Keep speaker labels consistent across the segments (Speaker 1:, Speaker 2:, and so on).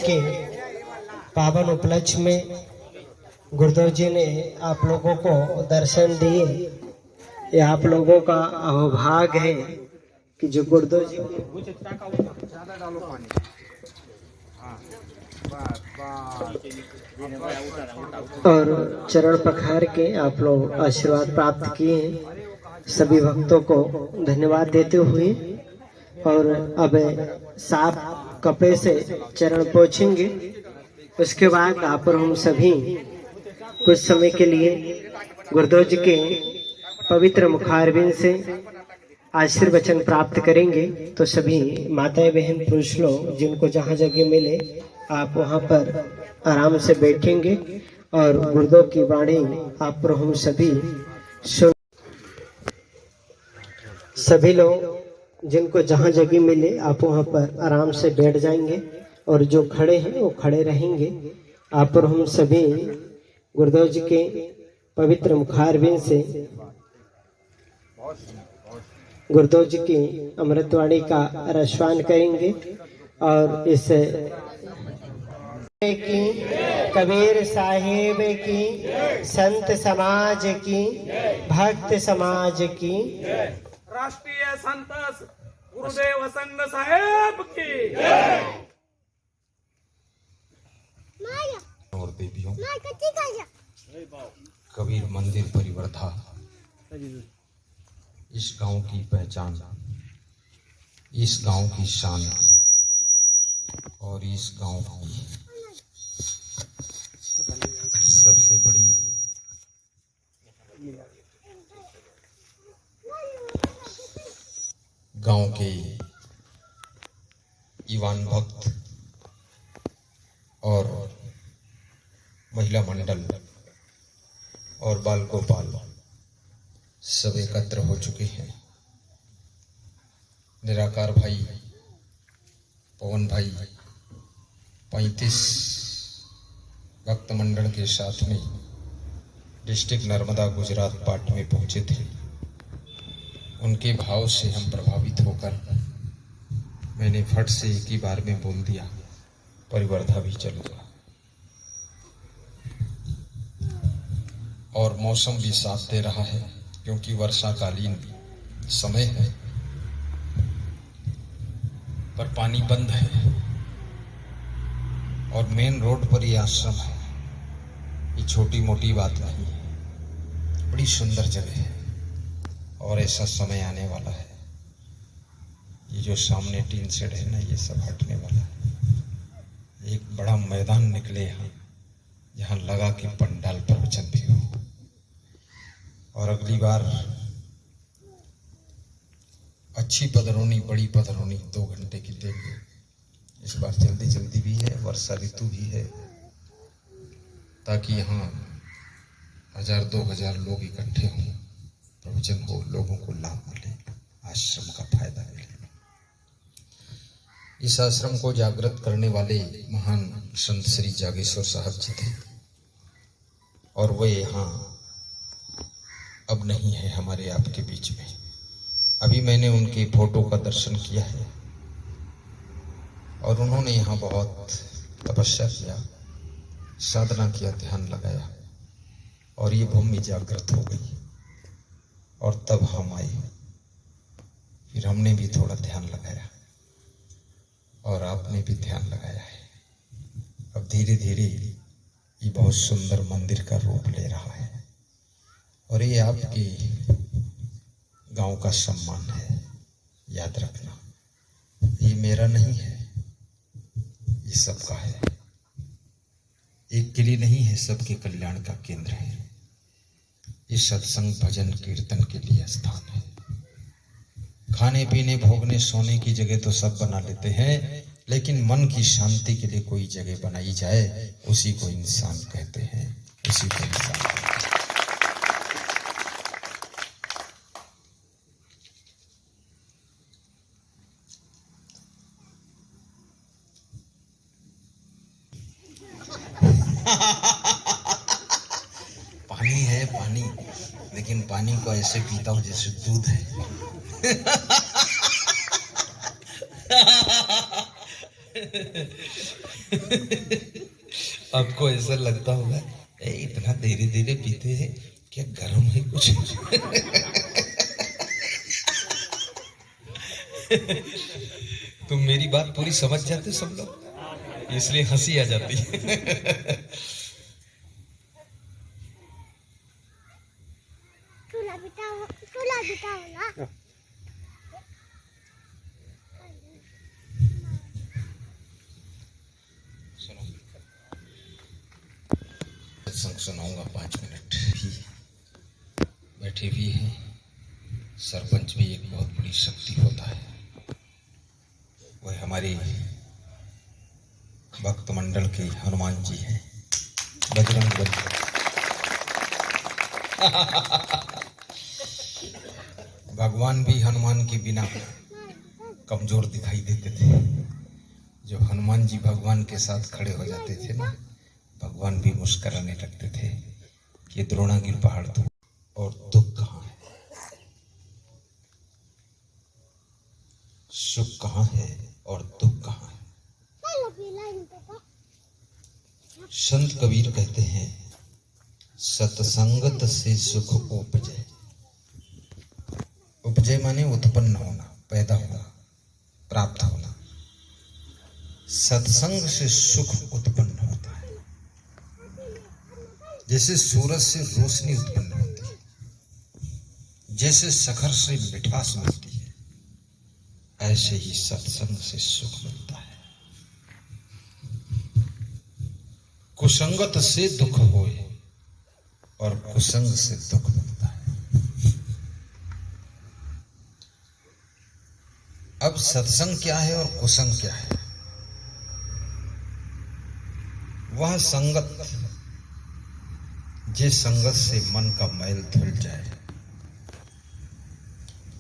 Speaker 1: के पावन उपलक्ष्य में गुरुदेव जी ने आप लोगों को दर्शन दिए। ये आप लोगों का अहोभाग्य है कि जो गुरुदेव जी और चरण पखार के आप लोग आशीर्वाद प्राप्त किए हैं। सभी भक्तों को धन्यवाद देते हुए और अब साफ कपड़े से चरण पोंछेंगे। उसके बाद आप और हम सभी कुछ समय के लिए गुरुदेव जी के पवित्र मुखारबिंद से आशीर्वचन प्राप्त करेंगे। तो सभी माताएं बहन पुरुष लोग जिनको जहाँ जगह मिले आप वहाँ पर आराम से बैठेंगे और गुरुदेव की वाणी आप और हम सभी लोग जिनको जहाँ जगह मिले आप वहाँ पर आराम से बैठ जाएंगे और जो खड़े हैं वो खड़े रहेंगे। आप और हम सभी गुरुदेव जी के पवित्र मुखारबिंद से गुरुदेव जी की अमृतवाणी का रसपान करेंगे और इस की कबीर साहिब की, संत समाज की, भक्त समाज की,
Speaker 2: राष्ट्रीय संत गुरुदेव संघ साहेब की
Speaker 3: और देवियों, कबीर मंदिर परिवर्धा इस गांव की पहचान, इस गांव की शान और इस गांव की सबसे बड़ी गांव के ईवान भक्त और महिला मंडल और बाल गोपाल सब एकत्र हो चुके हैं। निराकार भाई, पवन भाई 35 भक्त मंडल के साथ में डिस्ट्रिक्ट नर्मदा गुजरात पार्ट में पहुंचे थे। उनके भाव से हम प्रभावित होकर मैंने फट से एक ही बार में बोल दिया, परिवर्धा भी चलूंगा। और मौसम भी साथ दे रहा है क्योंकि वर्षाकालीन समय है, पर पानी बंद है और मेन रोड पर ये आश्रम है। ये छोटी मोटी बात नहीं है, बड़ी सुंदर जगह है और ऐसा समय आने वाला है। ये जो सामने टीन शेड है ना, ये सब हटने वाला है। एक बड़ा मैदान निकले यहाँ, जहाँ लगा कि पंडाल प्रवचन भी हो। और अगली बार अच्छी पधरौनी, बड़ी पधरौनी 2 घंटे की देंगे। इस बार जल्दी जल्दी भी है, वर्षा ऋतु भी है, ताकि यहाँ 1000-2000 लोग इकट्ठे हों, प्रवचन हो, लोगों को लाभ मिले, आश्रम का फायदा मिले। इस आश्रम को जागृत करने वाले महान संत श्री जागेश्वर साहब जी थे और वे यहाँ अब नहीं है हमारे आपके बीच में। अभी मैंने उनके फोटो का दर्शन किया है और उन्होंने यहाँ बहुत तपस्या किया, साधना किया, ध्यान लगाया और ये भूमि जागृत हो गई। और तब हम आए, फिर हमने भी थोड़ा ध्यान लगाया और आपने भी ध्यान लगाया है। अब धीरे धीरे ये बहुत सुंदर मंदिर का रूप ले रहा है और ये आपके गांव का सम्मान है। याद रखना, ये मेरा नहीं है, ये सबका है। एक के लिए नहीं है, सबके कल्याण का केंद्र है। ये सत्संग, भजन, कीर्तन के लिए स्थान है। खाने पीने, भोगने, सोने की जगह तो सब बना लेते हैं, लेकिन मन की शांति के लिए कोई जगह बनाई जाए, उसी को इंसान कहते हैं, उसी को इंसान कहते हैं। पानी है पानी, लेकिन पानी को ऐसे पीता हूं जैसे दूध है। आपको ऐसा लगता होगा इतना धीरे धीरे पीते हैं, क्या गर्म है कुछ? तो मेरी बात पूरी समझ जाते सब लोग, इसलिए हंसी आ जाती है। सत्संग सुनाऊंगा 5 मिनट। भी बैठे भी हैं, सरपंच भी एक बहुत बड़ी शक्ति होता है। वह हमारे भक्त मंडल के हनुमान जी हैं, बजरंग बली। भगवान भी हनुमान के बिना कमजोर दिखाई देते थे। जब हनुमान जी भगवान के साथ खड़े हो जाते थे ना, भगवान भी मुस्कुराने लगते थे कि द्रोणागिरि पहाड़ तो और दुख कहाँ है, सुख कहाँ है और दुख कहाँ है। संत कबीर कहते हैं, सत्संगत से सुख उपजे। उपजे माने उत्पन्न होना, पैदा होना, प्राप्त होना। सत्संग से सुख उत्पन्न होता है। जैसे सूरज से रोशनी उत्पन्न होती है, जैसे शक्कर से मिठास मिलती है, ऐसे ही सत्संग से सुख मिलता है। कुसंगत से दुख होए और कुसंग से दुख मिलता है। अब सत्संग क्या है और कुसंग क्या है? वह संगत जिस संगत से मन का मैल धुल जाए,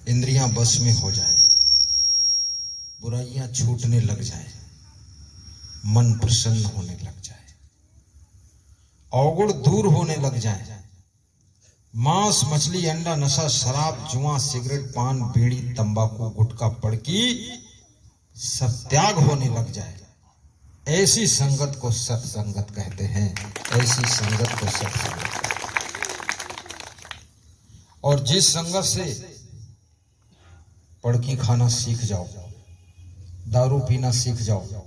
Speaker 3: इंद्रियां बस में हो जाए, बुराइयां छूटने लग जाए, मन प्रसन्न होने लग जाए, अवगुण दूर होने लग जाए, मांस मछली अंडा नशा शराब जुआ सिगरेट पान बीड़ी तंबाकू गुटखा पड़की सब त्याग होने लग जाए, ऐसी संगत को सत्संगत कहते हैं। ऐसी संगत को सत्संगत। और जिस संगत से पड़की खाना सीख जाओ, दारू पीना सीख जाओ,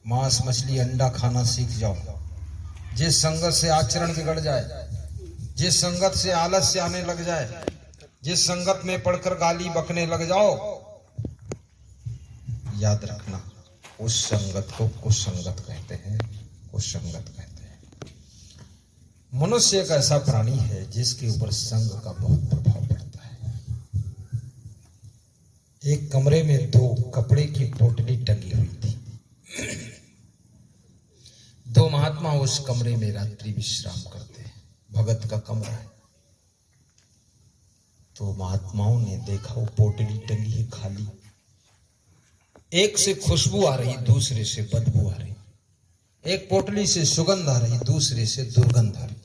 Speaker 3: मांस मछली अंडा खाना सीख जाओ, जिस संगत से आचरण बिगड़ जाए, जिस संगत से आलस्य आने लग जाए, जिस संगत में पढ़कर गाली बकने लग जाओ, याद रखना उस संगत को कुसंगत कहते हैं। कुसंगत कहते हैं। मनुष्य एक ऐसा प्राणी है जिसके ऊपर संग का बहुत प्रभाव पड़ता है। एक कमरे में 2 कपड़े की पोटली टंगी हुई थी। 2 महात्मा उस कमरे में रात्रि विश्राम करते हैं। भगत का कमरा है। तो महात्माओं ने देखा वो पोटली टंगी है खाली। एक से खुशबू आ रही, दूसरे से बदबू आ रही। एक पोटली से सुगंध आ रही, दूसरे से दुर्गंध आ रही।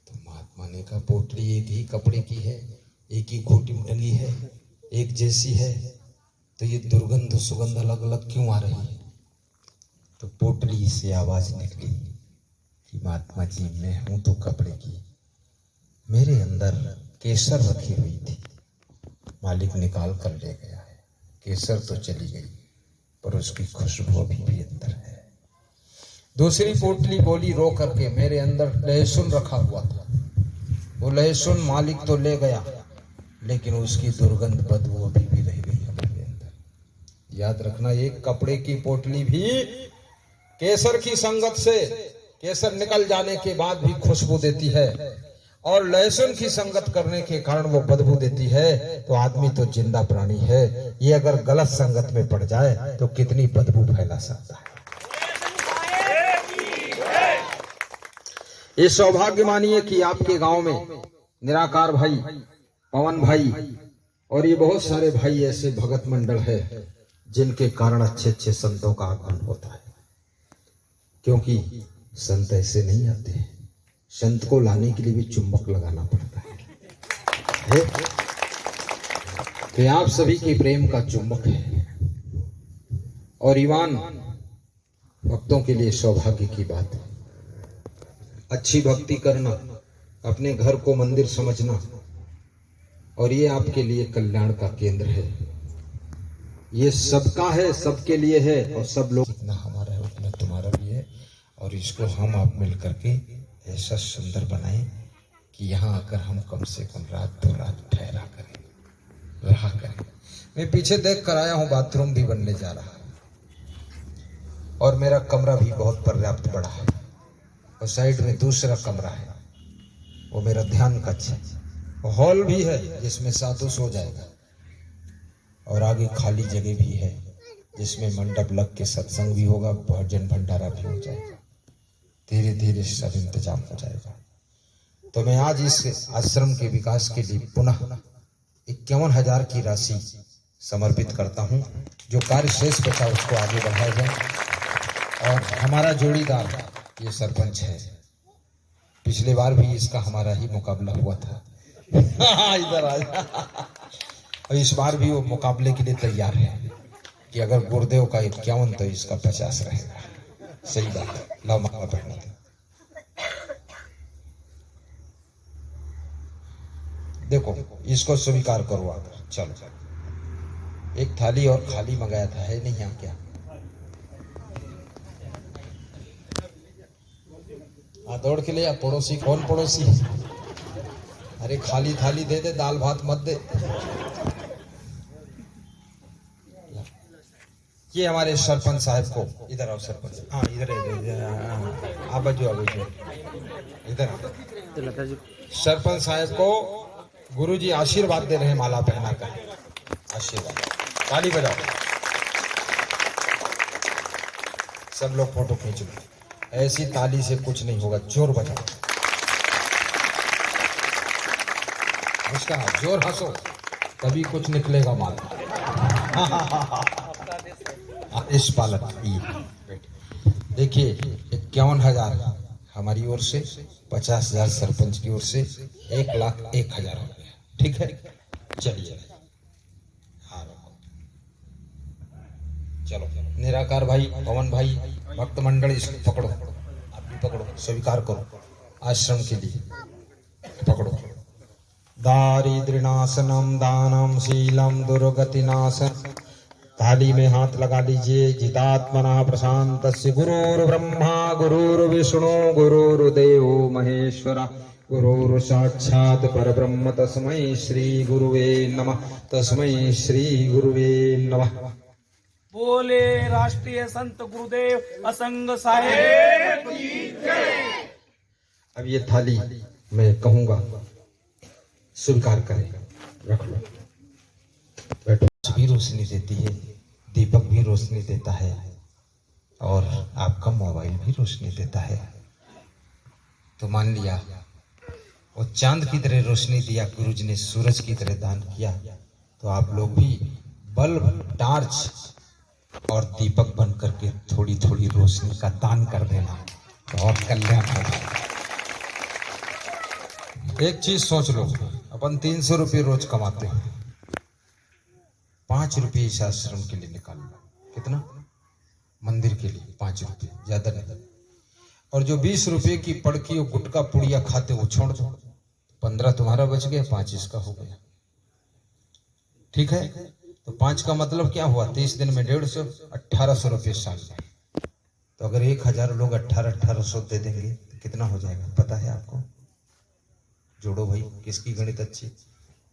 Speaker 3: तो महात्मा ने कहा पोटली एक ही कपड़े की है, एक ही खूंटी में टंगी है, एक जैसी है, तो ये दुर्गंध सुगंध अलग अलग क्यों आ रही है? तो पोटली से आवाज निकली कि महात्मा जी मैं हूं तो कपड़े की, मेरे अंदर केसर रखी हुई थी, मालिक निकाल कर ले गया है। केसर तो चली गई पर उसकी खुशबू अभी भी अंदर है। दूसरी पोटली बोली रो करके, मेरे अंदर लहसुन रखा हुआ था, वो लहसुन मालिक तो ले गया लेकिन उसकी दुर्गंध बदबू अभी भी रह गई हमारे अंदर। याद रखना एक कपड़े की पोटली भी केसर की संगत से, केसर निकल जाने के बाद भी खुशबू देती है, और लहसुन की संगत करने के कारण वो बदबू देती है। तो आदमी तो जिंदा प्राणी है, ये अगर गलत संगत में पड़ जाए तो कितनी बदबू फैला सकता है। ये सौभाग्य मानिए कि आपके गांव में निराकार भाई, पवन भाई और ये बहुत सारे भाई ऐसे भगत मंडल है जिनके कारण अच्छे अच्छे संतों का आगमन होता है। क्योंकि संत ऐसे नहीं आते हैं, संत को लाने के लिए भी चुंबक लगाना पड़ता है। तो आप सभी के प्रेम का चुंबक है। और ईवान भक्तों के लिए सौभाग्य की बात है। अच्छी भक्ति करना, अपने घर को मंदिर समझना, और ये आपके लिए कल्याण का केंद्र है। ये सबका है, सबके लिए है, और सब लोग, जितना हमारा है उतना तुम्हारा भी है। और इसको हम आप मिल करके ऐसा सुंदर बनाएं कि यहाँ आकर हम कम से कम रात 2 रात ठहरा करें, रहा करें। मैं पीछे देख कर आया हूँ, बाथरूम भी बनने जा रहा है, और मेरा कमरा भी बहुत पर्याप्त बड़ा है, और साइड में दूसरा कमरा है, वो मेरा ध्यान कक्ष है। हॉल भी है जिसमें साधु सो जाएगा, और आगे खाली जगह भी है जिसमें मंडप लग के सत्संग भी होगा, भोजन भंडारा भी हो जाएगा। धीरे धीरे सब इंतजाम हो जाएगा। तो मैं आज इस आश्रम के विकास के लिए पुनः 51,000 की राशि समर्पित करता हूं। जो कार्य शेष बचा उसको आगे बढ़ाया जाए। और हमारा जोड़ीदार ये सरपंच है, पिछले बार भी इसका हमारा ही मुकाबला हुआ था। इधर आ जा। और इस बार भी वो मुकाबले के लिए तैयार है कि अगर गुरुदेव का 51 तो इसका 50 रहेगा। सही बात है। लाओ माला पहना दे। देखो इसको स्वीकार करो आकर। चलो एक थाली और खाली मंगाया था, है नहीं यहाँ क्या? दौड़ के ले, पड़ोसी कौन पड़ोसी? अरे खाली थाली दे दे, दाल भात मत दे। ये हमारे सरपंच साहब को, इधर आओ सरपंच। हाँ इधर आप बजो इधर। सरपंच साहब को गुरुजी आशीर्वाद दे रहे हैं, माला पहना कर आशीर्वाद। ताली बजाओ, सब लोग फोटो खींच लो। ऐसी ताली से कुछ नहीं होगा, जोर बजाओ। उसका जोर हंसो, तभी कुछ निकलेगा माला। आदेश पालक ये देखिए, 51,000 हमारी ओर से, 50,000 सरपंच की ओर से, 1,01,000 हो गया। ठीक है, चलिए। हाँ चलो निराकार भाई, पवन भाई, भक्त मंडल, इसको पकड़ो, आप भी पकड़ो, स्वीकार करो आश्रम के लिए। पकड़ो। दारिद्र्यनाशनम दानम शीलम दुर्गतिनाशन। थाली में हाथ लगा लीजिए। जितात्मना प्रशांतस्य गुरुर्ब्रह्मा गुरुर्विष्णु गुरुर्देव महेश्वरा गुरुर् साक्षात् परब्रह्म तस्मै श्री गुरुवे नमः। तस्मै श्री गुरुवे नमः।
Speaker 2: बोले राष्ट्रीय संत गुरुदेव असंग साहेब की जय।
Speaker 3: अब ये थाली मैं कहूंगा, स्वीकार करें। रख लो, बैठो। भी रोशनी देती है, दीपक भी रोशनी देता है, और आपका मोबाइल भी रोशनी देता है। तो मान लिया वो चांद की तरह रोशनी दिया गुरुजी ने, सूरज की तरह दान किया, तो आप लोग भी बल्ब, टार्च और दीपक बन करके थोड़ी थोड़ी रोशनी का दान कर देना, तो और कल्याण होगा। एक चीज सोच लो, अपन 300 रुपये रोज कमाते हैं, 5 रुपये इस आश्रम के लिए निकाल लो। कितना? मंदिर के लिए 5 रुपये, ज्यादा नहीं। और जो 20 रुपये की पड़की और गुटका पुड़िया खाते वो छोड़ दो, 15 तुम्हारा बच गया, 5 इसका हो गया। ठीक है, तो 5 का मतलब क्या हुआ? 30 दिन में 150, 1800 रुपये साल में। तो अगर 1000 लोग 1800 दे देंगे तो कितना हो जाएगा, पता है आपको? जोड़ो भाई, किसकी गणित अच्छी?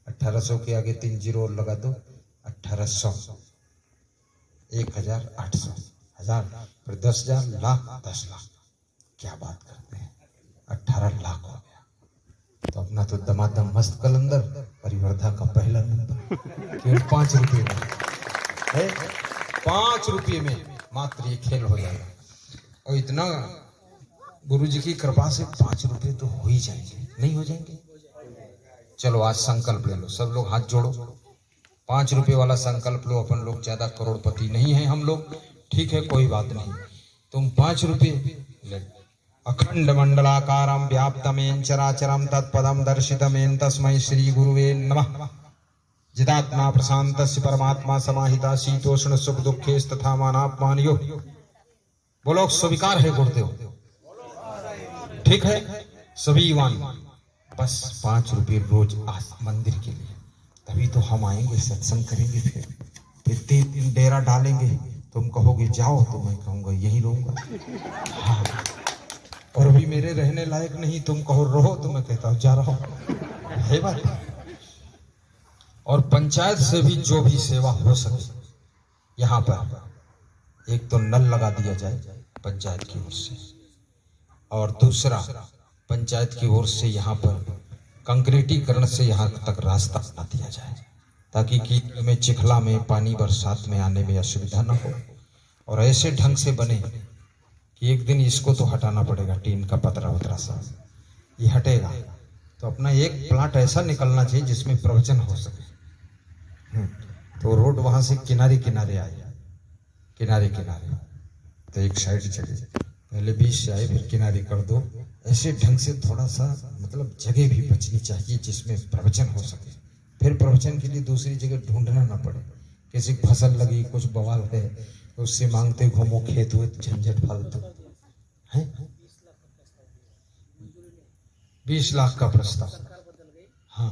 Speaker 3: 1800 के आगे 3 जीरो और लगा दो, 1800, 1000, 800, 1000, फिर 10,000, लाख, 10 लाख। क्या बात करते हैं, 18 लाख हो गया। तो अपना तो दमादम मस्त कलंदर परिवर्धा का पहला नंबर, केवल 5 रुपये में है। 5 रुपये में मात्र ये खेल हो जाएगा। और इतना गुरुजी की कृपा से 5 रुपये तो हो ही जाएंगे, नहीं हो जाएंगे? चलो आज संकल्प ले लो, सब लोग हाथ जोड़ो, 5 रुपये वाला संकल्प लो। अपन लोग ज्यादा करोड़पति नहीं है हम लोग, ठीक है, कोई बात नहीं। तुम 5 रुपये ले। अखंड मंडलाकारं व्याप्तमेन चराचरं तत्पदं दर्शितमेन तस्मै श्री गुरुवे नमः। जितात्मा प्रशांतस्य परमात्मा समाहिता शीतोष्ण सुख दुखेस्तथा मानापमानयो। बोलो स्वीकार है गुरुदेव? ठीक है सभी ईमान, बस 5 रुपये रोज मंदिर के लिए, तभी तो हम आएंगे, सत्संग करेंगे, फिर 3 दिन डेरा डालेंगे। तुम कहोगे जाओ तो मैं कहूंगा यहीं रहूंगा। हाँ, और अभी मेरे रहने लायक नहीं, तुम कहो रहो तो मैं कहता हूँ जा रहा हूँ, है बात। और पंचायत से भी जो भी सेवा हो सके यहाँ पर, एक तो नल लगा दिया जाए पंचायत की ओर से, और दूसरा पंचायत की ओर से यहाँ पर कंक्रीटीकरण से यहाँ तक रास्ता बना दिया जाए, ताकि कीचड़ में, चिखला में, पानी बरसात में आने में असुविधा न हो। और ऐसे ढंग से बने कि एक दिन इसको तो हटाना पड़ेगा, टीन का पतरा वतरा सा ये हटेगा तो अपना एक प्लाट ऐसा निकलना चाहिए जिसमें प्रवचन हो सके। तो रोड वहां से किनारे किनारे आए, किनारे किनारे, तो एक साइड चले, पहले बीच से आए फिर किनारे कर दो। ऐसे ढंग से थोड़ा सा मतलब जगह भी बचनी चाहिए जिसमें प्रवचन हो सके, फिर प्रवचन के लिए दूसरी जगह ढूंढना ना पड़े। किसी की फसल लगी, कुछ बवाल है तो उससे मांगते घूमो, खेत हुए झंझट फालतू है। 20 लाख का प्रस्ताव, हाँ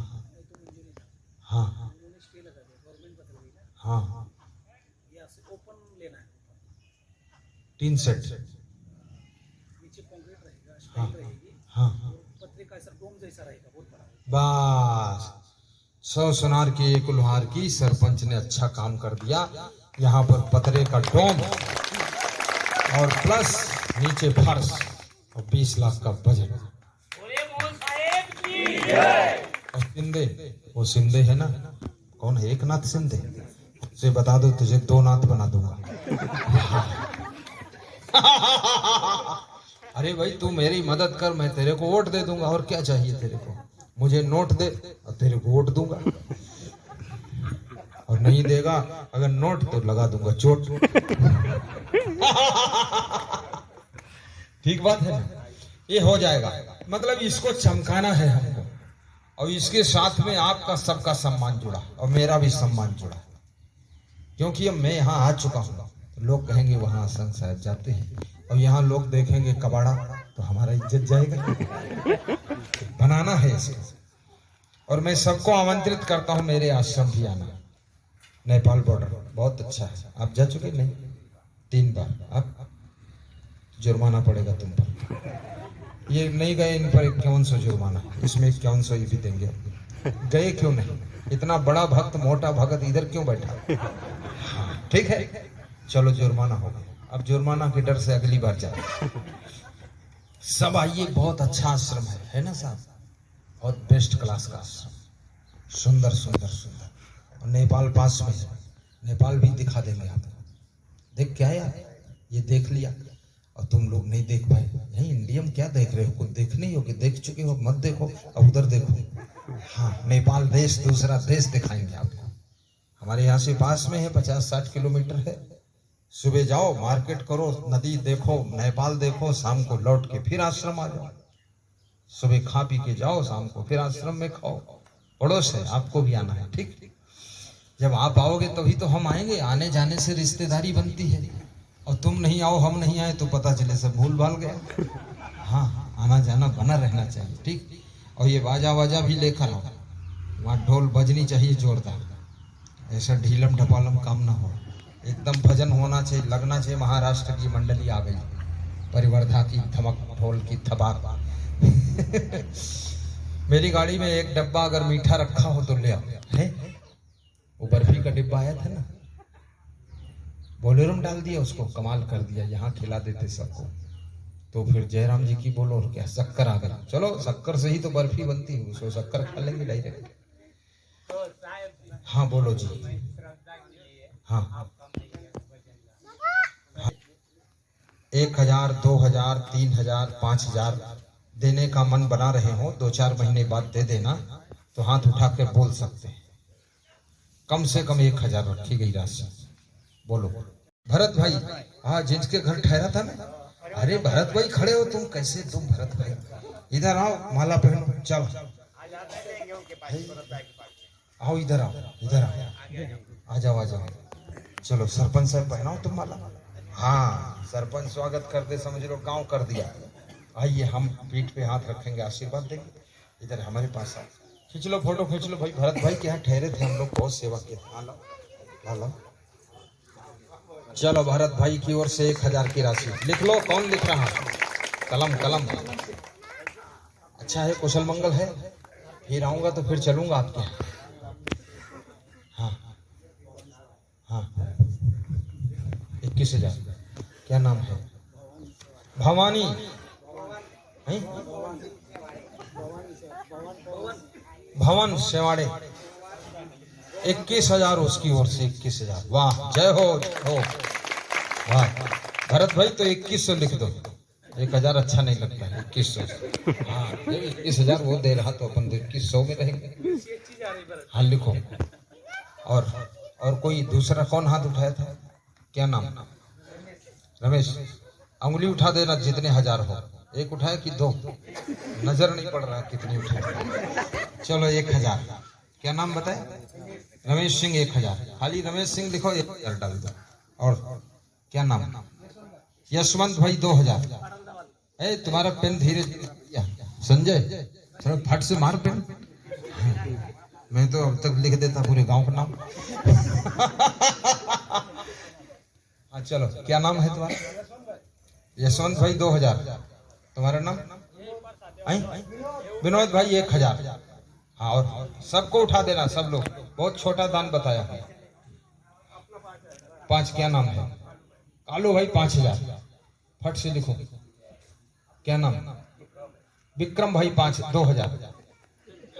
Speaker 3: हाँ हाँ हाँ, 3 सेट, हाँ हाँ, बस 100 सुनार की 1 लोहार की। सरपंच ने अच्छा काम कर दिया, यहाँ पर पतरे का डोम और प्लस नीचे फर्श और 20 लाख का बजट। और सिंधे, वो सिंधे है ना, कौन है, एक नाथ सिंधे, से बता दो तुझे 2 नाथ बना दूंगा। अरे भाई तू मेरी मदद कर, मैं तेरे को वोट दे दूंगा, और क्या चाहिए तेरे को, मुझे नोट दे और तेरे को वोट दूंगा, और नहीं देगा अगर नोट तो लगा दूंगा चोट। ठीक बात है ना, ये हो जाएगा। मतलब इसको चमकाना है हमको, और इसके साथ में आपका सबका सम्मान जुड़ा और मेरा भी सम्मान जुड़ा, क्योंकि अब मैं यहाँ आ चुका हूँ। तो लोग कहेंगे वहां आसन साहब जाते हैं, और यहाँ लोग देखेंगे कबाड़ा, तो हमारा इज्जत जाएगा। बनाना है इसको, और मैं सबको आमंत्रित करता हूँ मेरे आश्रम भी आना। नेपाल बॉर्डर बहुत अच्छा है, आप जा चुके? नहीं, 3 बार। अब जुर्माना पड़ेगा तुम पर, ये नहीं गए इन पर 5100 जुर्माना, इसमें 5100 ये भी देंगे। गए क्यों नहीं? इतना बड़ा भक्त, मोटा भगत इधर क्यों बैठा? हाँ, ठीक है, चलो जुर्माना होगा। अब जुर्माना के डर से अगली बार जाए। सब आइए, बहुत अच्छा आश्रम है ना साहब, बहुत बेस्ट क्लास का आश्रम, सुंदर सुंदर सुंदर। और नेपाल पास में है, नेपाल भी दिखा देंगे आपको। देख क्या यार, ये देख लिया और तुम लोग नहीं देख पाए। यही इंडिया में क्या देख रहे हो, कुछ देख नहीं हो कि देख चुके हो, मत देखो, अब उधर देखो। हाँ, नेपाल देश दूसरा देश दिखाएंगे आपको। हमारे यहाँ से पास में है, 50-60 किलोमीटर है। सुबह जाओ, मार्केट करो, नदी देखो, नेपाल देखो, शाम को लौट के फिर आश्रम आ जाओ। सुबह खा पी के जाओ, शाम को फिर आश्रम में खाओ। पड़ोस है, आपको भी आना है। ठीक, जब आप आओगे तभी तो हम आएंगे। आने जाने से रिश्तेदारी बनती है, और तुम नहीं आओ, हम नहीं आए तो पता चले सब भूल भाल गया। हाँ, आना जाना बना रहना चाहिए। ठीक, और ये बाजा वाजा भी लेकर आओ, वहाँ ढोल बजनी चाहिए जोरदार, ऐसा ढीलम ढपालम काम ना हो, एकदम भजन होना चाहिए, लगना चाहिए महाराष्ट्र की मंडली आ गई, परिवर्धा की धमक, ढोल की थबाक। मेरी गाड़ी में एक डब्बा अगर मीठा रखा हो तो ले आओ। है वो बर्फी का डिब्बा आया था ना, बोलेरो में डाल दिया उसको, कमाल कर दिया, यहाँ खिला देते सबको। तो फिर जयराम जी की बोलो, और क्या शक्कर आ गया, चलो शक्कर से ही तो बर्फी बनती है, उसको शक्कर खा लेंगे डायरेक्ट। हाँ बोलो जी। हाँ, 1000, 2000, 3000, 5000 देने का मन बना रहे हो, 2-4 महीने बाद दे देना, तो हाथ उठा कर बोल सकते हैं। कम से कम 1000 रखी गई राशि। बोलो भरत भाई, हाँ जिनके घर ठहरा था ना। अरे भरत भाई खड़े हो तुम, कैसे तुम भरत भाई, इधर आओ, माला पहनो, चलो आओ, इधर आओ, इधर आओ, आ जाओ आ जाओ, चलो सरपंच साहब पहनाओ तुम माला। हाँ, सरपंच स्वागत कर दे, समझ लो गांव कर दिया। आइए हम पीठ पे हाथ रखेंगे, आशीर्वाद देंगे। इधर हमारे पास आओ, खींच लो फोटो, खींच लो भाई। भरत भाई के यहाँ ठहरे थे हम लोग, बहुत सेवा की। लो चलो, भरत भाई की ओर से 1000 की राशि लिख लो। कौन लिख रहा है? कलम कलम। अच्छा है, कुशल मंगल है। फिर आऊंगा तो फिर चलूंगा आपके यहाँ। हाँ हाँ, 21,000। क्या नाम है? भवानी है? भवन सेवाड़े। 21,000 उसकी ओर से। 21,000। वाह, जय हो। वाह भरत भाई, तो 2100 लिख दो। 1000 अच्छा नहीं लगता है, 2100। हाँ, 21,000 वो दे रहा तो अपन 2100 में रहेंगे। हाँ लिखो। और कोई दूसरा कौन हाथ उठाया था? क्या नाम? रमेश। अंगुली उठा देना जितने 1000 हो। एक उठाया कि 2? नजर नहीं पड़ रहा कितनी उठाए। चलो 1000। क्या नाम बताए? रमेश सिंह। 1000 खाली रमेश सिंह लिखो, 1000 डाल दो। और क्या नाम? यशवंत भाई 2000। तुम्हारा पेन धीरे। संजय, थोड़ा फट से मार पेन। मैं तो अब तक लिख देता पूरे गांव का नाम। हाँ चलो, क्या नाम है तुम्हारा? यशवंत भाई 2000। तुम्हारा नाम? विनोद भाई 1000। हाँ, और सबको उठा देना, सब लोग। बहुत छोटा दान बताया है। 5। क्या नाम है? कालू भाई 5000। फट से लिखो। क्या नाम? विक्रम भाई 2000।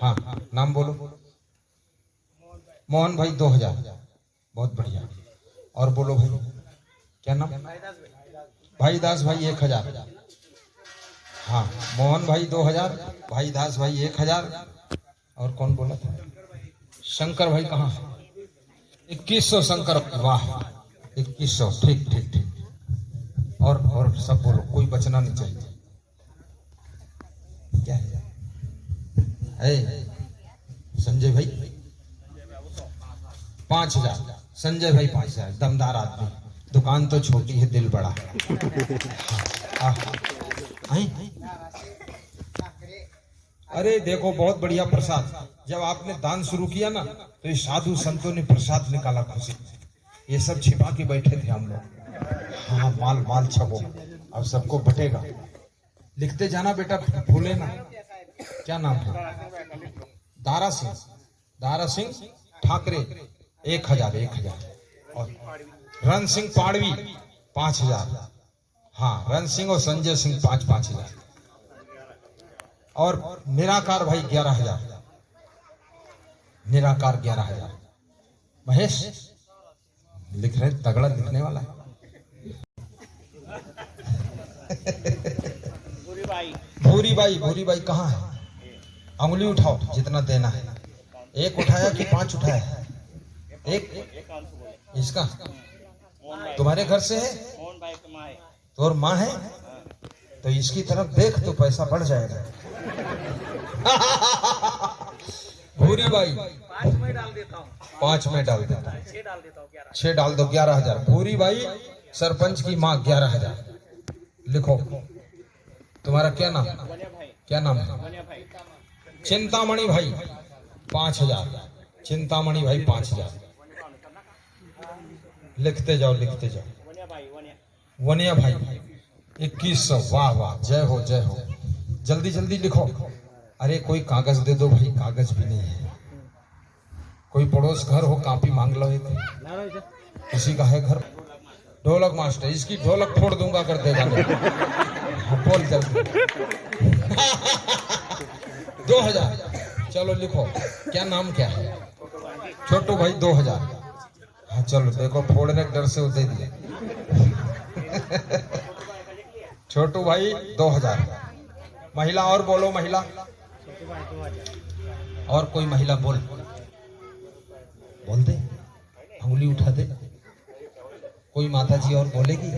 Speaker 3: हाँ नाम बोलो। मोहन भाई 2000। बहुत बढ़िया। और बोलो भाई, क्या नाम? भाई दास भाई 1000। हाँ, मोहन भाई 2000, भाई दास भाई 1000। और कौन बोला था? शंकर भाई कहाँ? 2100 शंकर। वाह, 2100। ठीक ठीक ठीक। और सब बोलो, कोई बचना नहीं चाहिए। क्या है? संजय भाई 5000। संजय भाई 5000। दमदार आदमी। दुकान तो छोटी है, दिल बड़ा। अरे देखो, बहुत बढ़िया प्रसाद। जब आपने दान शुरू किया ना, तो ये साधु संतों ने प्रसाद निकाला खुशी। ये सब छिपा के बैठे थे हम लोग। हाँ, माल माल छपो, अब सबको बटेगा। लिखते जाना बेटा, भूले ना। क्या नाम है? दारा सिंह। दारा सिंह ठाकरे 1000। और रण सिंह पाड़वी 5000। हाँ, रण सिंह और संजय सिंह 5,000। और निराकार भाई 11,000। निराकार 11,000। महेश लिख रहे, तगड़ा लिखने वाला है। भूरी बाई कहाँ है? अंगुली उठाओ, जितना देना है। 1 उठाया कि 5 उठाया? 1। इसका तुम्हारे घर से है? तो और माँ है, तो इसकी तरफ देख तो पैसा बढ़ जाएगा। भूरी बाई
Speaker 2: 5 में डाल देता हूँ।
Speaker 3: 5 में डाल देता हूँ।
Speaker 2: 6 डाल देता हूँ।
Speaker 3: 6 डाल दो, 11,000। भूरी बाई सरपंच की माँ 11,000। लिखो। तुम्हारा क्या नाम? क्या नाम है? चिंतामणि भाई 5,000। चिंतामणि भाई 5,000। लिखते जाओ, लिखते जाओ। वनिया भाई 2100। वाह वाह, जय हो जय हो। जल्दी जल्दी लिखो। अरे कोई कागज दे दो भाई, कागज भी नहीं है। कोई पड़ोस घर हो, कापी मांग लो। किसी का है घर? ढोलक मास्टर, इसकी ढोलक फोड़ दूंगा कर देगा। बोल जल्दी। 2000। चलो लिखो। क्या नाम क्या है? छोटू भाई 2000। हाँ चलो, देखो फोड़ने के डर से वो दे दिया। छोटू भाई 2000। महिला और बोलो, महिला। और कोई महिला बोल दे, उंगली उठा दे। कोई माता जी और बोलेगी?